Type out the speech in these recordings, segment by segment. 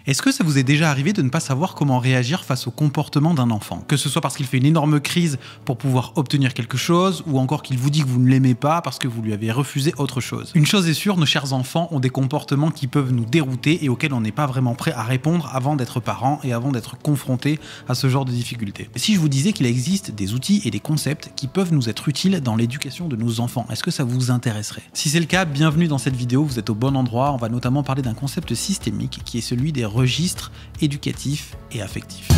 Est-ce que ça vous est déjà arrivé de ne pas savoir comment réagir face au comportement d'un enfant? Que ce soit parce qu'il fait une énorme crise pour pouvoir obtenir quelque chose, ou encore qu'il vous dit que vous ne l'aimez pas parce que vous lui avez refusé autre chose. Une chose est sûre, nos chers enfants ont des comportements qui peuvent nous dérouter et auxquels on n'est pas vraiment prêt à répondre avant d'être parent et avant d'être confronté à ce genre de difficultés. Et si je vous disais qu'il existe des outils et des concepts qui peuvent nous être utiles dans l'éducation de nos enfants, est-ce que ça vous intéresserait? Si c'est le cas, bienvenue dans cette vidéo, vous êtes au bon endroit. On va notamment parler d'un concept systémique qui est celui des registres éducatifs et affectifs.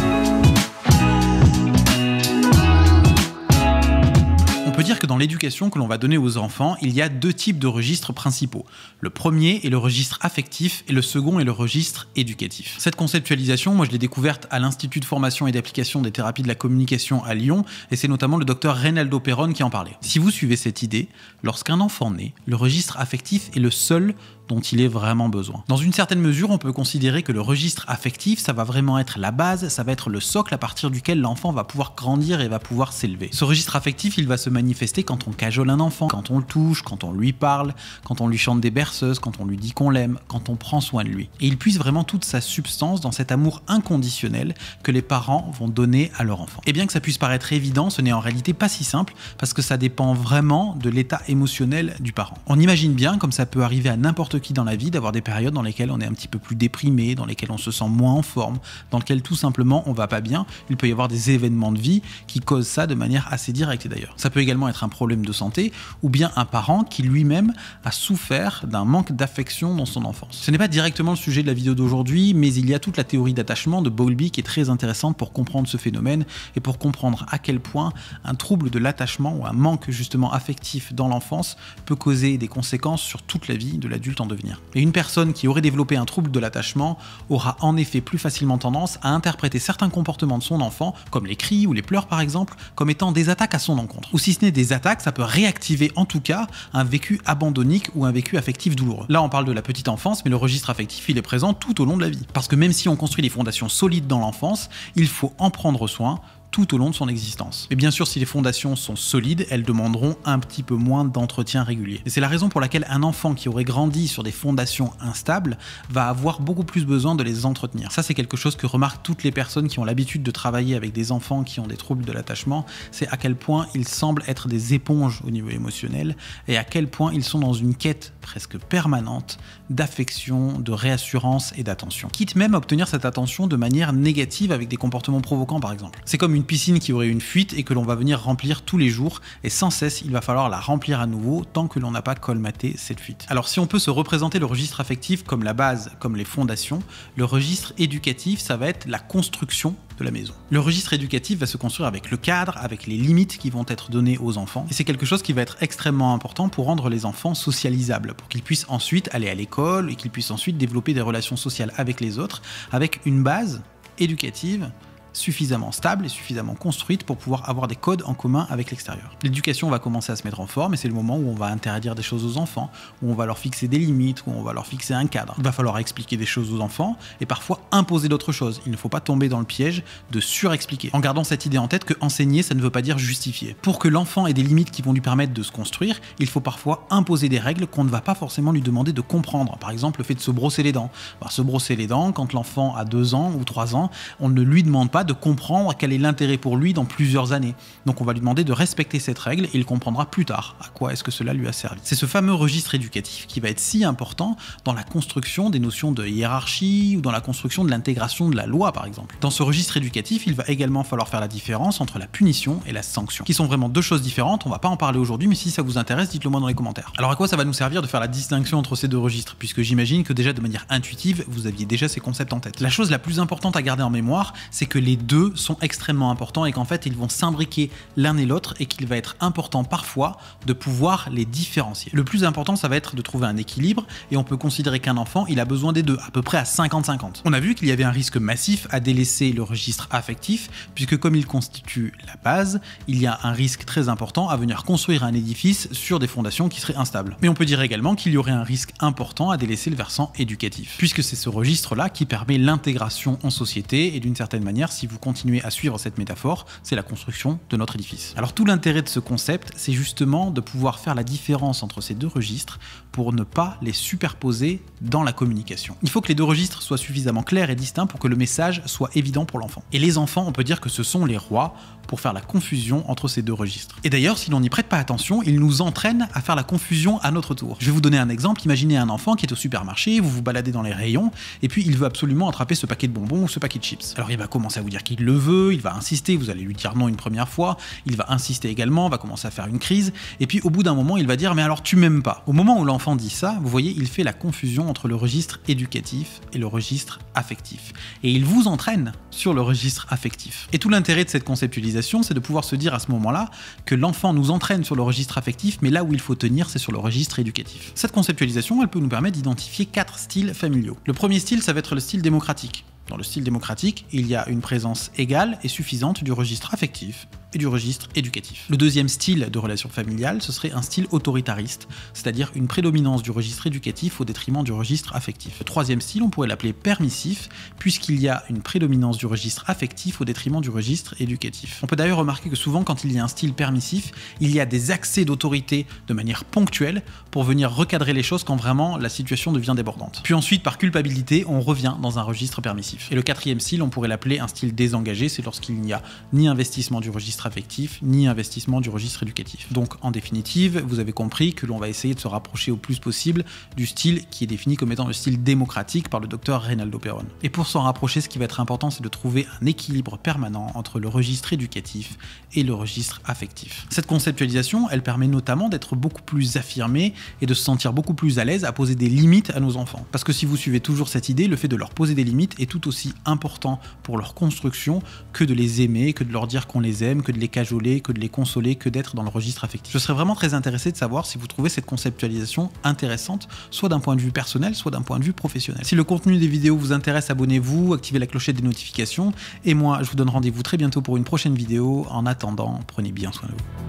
On peut dire que dans l'éducation que l'on va donner aux enfants, il y a deux types de registres principaux. Le premier est le registre affectif et le second est le registre éducatif. Cette conceptualisation, moi je l'ai découverte à l'Institut de formation et d'application des thérapies de la communication à Lyon, et c'est notamment le docteur Reynaldo Perron qui en parlait. Si vous suivez cette idée, lorsqu'un enfant naît, le registre affectif est le seul dont il est vraiment besoin. Dans une certaine mesure, on peut considérer que le registre affectif, ça va vraiment être la base, ça va être le socle à partir duquel l'enfant va pouvoir grandir et va pouvoir s'élever. Ce registre affectif, il va se manifester quand on cajole un enfant, quand on le touche, quand on lui parle, quand on lui chante des berceuses, quand on lui dit qu'on l'aime, quand on prend soin de lui. Et il puise vraiment toute sa substance dans cet amour inconditionnel que les parents vont donner à leur enfant. Et bien que ça puisse paraître évident, ce n'est en réalité pas si simple parce que ça dépend vraiment de l'état émotionnel du parent. On imagine bien, comme ça peut arriver à n'importe qui dans la vie, d'avoir des périodes dans lesquelles on est un petit peu plus déprimé, dans lesquelles on se sent moins en forme, dans lesquelles tout simplement on va pas bien. Il peut y avoir des événements de vie qui causent ça de manière assez directe d'ailleurs. Ça peut également être un problème de santé ou bien un parent qui lui-même a souffert d'un manque d'affection dans son enfance. Ce n'est pas directement le sujet de la vidéo d'aujourd'hui, mais il y a toute la théorie d'attachement de Bowlby qui est très intéressante pour comprendre ce phénomène et pour comprendre à quel point un trouble de l'attachement ou un manque justement affectif dans l'enfance peut causer des conséquences sur toute la vie de l'adulte en devenir. Et une personne qui aurait développé un trouble de l'attachement aura en effet plus facilement tendance à interpréter certains comportements de son enfant, comme les cris ou les pleurs par exemple, comme étant des attaques à son encontre. Ou si ce n'est des attaques, ça peut réactiver en tout cas un vécu abandonnique ou un vécu affectif douloureux. Là on parle de la petite enfance, mais le registre affectif il est présent tout au long de la vie. Parce que même si on construit des fondations solides dans l'enfance, il faut en prendre soin tout au long de son existence. Et bien sûr, si les fondations sont solides, elles demanderont un petit peu moins d'entretien régulier. Et c'est la raison pour laquelle un enfant qui aurait grandi sur des fondations instables va avoir beaucoup plus besoin de les entretenir. Ça, c'est quelque chose que remarquent toutes les personnes qui ont l'habitude de travailler avec des enfants qui ont des troubles de l'attachement, c'est à quel point ils semblent être des éponges au niveau émotionnel et à quel point ils sont dans une quête presque permanente d'affection, de réassurance et d'attention. Quitte même à obtenir cette attention de manière négative avec des comportements provoquants par exemple. C'est comme une piscine qui aurait une fuite et que l'on va venir remplir tous les jours et sans cesse il va falloir la remplir à nouveau tant que l'on n'a pas colmaté cette fuite. Alors si on peut se représenter le registre affectif comme la base, comme les fondations, le registre éducatif ça va être la construction de la maison. Le registre éducatif va se construire avec le cadre, avec les limites qui vont être données aux enfants et c'est quelque chose qui va être extrêmement important pour rendre les enfants socialisables, pour qu'ils puissent ensuite aller à l'école et qu'ils puissent ensuite développer des relations sociales avec les autres, avec une base éducative suffisamment stable et suffisamment construite pour pouvoir avoir des codes en commun avec l'extérieur. L'éducation va commencer à se mettre en forme et c'est le moment où on va interdire des choses aux enfants, où on va leur fixer des limites, où on va leur fixer un cadre. Il va falloir expliquer des choses aux enfants et parfois imposer d'autres choses. Il ne faut pas tomber dans le piège de surexpliquer. En gardant cette idée en tête que enseigner, ça ne veut pas dire justifier. Pour que l'enfant ait des limites qui vont lui permettre de se construire, il faut parfois imposer des règles qu'on ne va pas forcément lui demander de comprendre. Par exemple, le fait de se brosser les dents. Se brosser les dents, quand l'enfant a 2 ans ou 3 ans, on ne lui demande pas de comprendre quel est l'intérêt pour lui dans plusieurs années. Donc on va lui demander de respecter cette règle et il comprendra plus tard à quoi est-ce que cela lui a servi. C'est ce fameux registre éducatif qui va être si important dans la construction des notions de hiérarchie ou dans la construction de l'intégration de la loi par exemple. Dans ce registre éducatif, il va également falloir faire la différence entre la punition et la sanction, qui sont vraiment deux choses différentes. On va pas en parler aujourd'hui, mais si ça vous intéresse, dites-le moi dans les commentaires. Alors à quoi ça va nous servir de faire la distinction entre ces deux registres, puisque j'imagine que déjà de manière intuitive, vous aviez déjà ces concepts en tête. La chose la plus importante à garder en mémoire, c'est que les deux sont extrêmement importants et qu'en fait ils vont s'imbriquer l'un et l'autre et qu'il va être important parfois de pouvoir les différencier. Le plus important, ça va être de trouver un équilibre et on peut considérer qu'un enfant, il a besoin des deux, à peu près à 50-50. On a vu qu'il y avait un risque massif à délaisser le registre affectif puisque comme il constitue la base, il y a un risque très important à venir construire un édifice sur des fondations qui seraient instables. Mais on peut dire également qu'il y aurait un risque important à délaisser le versant éducatif puisque c'est ce registre-là qui permet l'intégration en société et d'une certaine manière si vous continuez à suivre cette métaphore, c'est la construction de notre édifice. Alors tout l'intérêt de ce concept, c'est justement de pouvoir faire la différence entre ces deux registres pour ne pas les superposer dans la communication. Il faut que les deux registres soient suffisamment clairs et distincts pour que le message soit évident pour l'enfant. Et les enfants, on peut dire que ce sont les rois pour faire la confusion entre ces deux registres. Et d'ailleurs, si l'on n'y prête pas attention, ils nous entraînent à faire la confusion à notre tour. Je vais vous donner un exemple. Imaginez un enfant qui est au supermarché, vous vous baladez dans les rayons, et puis il veut absolument attraper ce paquet de bonbons ou ce paquet de chips. Alors il va commencer à vous dire qu'il le veut, il va insister, vous allez lui dire non une première fois, il va insister également, va commencer à faire une crise, et puis au bout d'un moment, il va dire « mais alors tu m'aimes pas ». Au moment où l'enfant dit ça, vous voyez, il fait la confusion entre le registre éducatif et le registre affectif. Et il vous entraîne sur le registre affectif. Et tout l'intérêt de cette conceptualisation, c'est de pouvoir se dire à ce moment-là que l'enfant nous entraîne sur le registre affectif, mais là où il faut tenir, c'est sur le registre éducatif. Cette conceptualisation, elle peut nous permettre d'identifier 4 styles familiaux. Le premier style, ça va être le style démocratique. Dans le style démocratique, il y a une présence égale et suffisante du registre affectif et du registre éducatif. Le deuxième style de relation familiale, ce serait un style autoritariste, c'est-à-dire une prédominance du registre éducatif au détriment du registre affectif. Le troisième style, on pourrait l'appeler permissif, puisqu'il y a une prédominance du registre affectif au détriment du registre éducatif. On peut d'ailleurs remarquer que souvent, quand il y a un style permissif, il y a des accès d'autorité de manière ponctuelle pour venir recadrer les choses quand vraiment la situation devient débordante. Puis ensuite, par culpabilité, on revient dans un registre permissif. Et le quatrième style, on pourrait l'appeler un style désengagé, c'est lorsqu'il n'y a ni investissement du registre affectif, ni investissement du registre éducatif. Donc en définitive, vous avez compris que l'on va essayer de se rapprocher au plus possible du style qui est défini comme étant le style démocratique par le docteur Reynaldo Perón. Et pour s'en rapprocher, ce qui va être important, c'est de trouver un équilibre permanent entre le registre éducatif et le registre affectif. Cette conceptualisation, elle permet notamment d'être beaucoup plus affirmé et de se sentir beaucoup plus à l'aise à poser des limites à nos enfants. Parce que si vous suivez toujours cette idée, le fait de leur poser des limites est tout aussi important pour leur construction que de les aimer, que de leur dire qu'on les aime, que de les cajoler, que de les consoler, que d'être dans le registre affectif. Je serais vraiment très intéressé de savoir si vous trouvez cette conceptualisation intéressante, soit d'un point de vue personnel, soit d'un point de vue professionnel. Si le contenu des vidéos vous intéresse, abonnez-vous, activez la clochette des notifications, et moi je vous donne rendez-vous très bientôt pour une prochaine vidéo. En attendant, prenez bien soin de vous.